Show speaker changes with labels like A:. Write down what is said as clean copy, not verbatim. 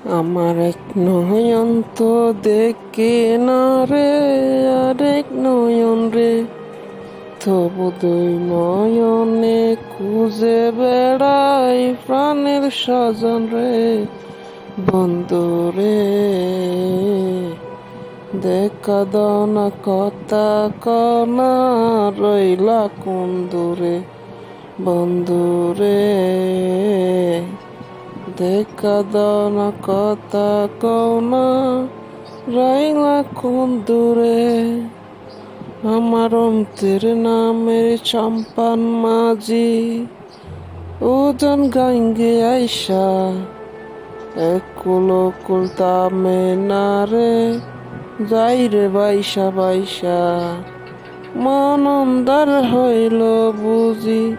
A: আমার এক নয়ন তো দেখে না রে, আরেক নয়ন রে, তবু দুই নয়নে খুঁজে বেড়াই প্রাণের স্বজন রে, বন্ধু রে। দেখা দাও না কথা কনা, রইলা কোন দূরে, বন্ধু রে। দেখা দাও না কথা কও না, রইলা কোন দূরে। আমার অন্তের নামের চম্পান মাঝি, ওজন গাঙ্গে আইসা, এক কুলো কুলতামে না রে, যাই রে বাইসা বাইসা। মন অন্ধার হইল বুঝি,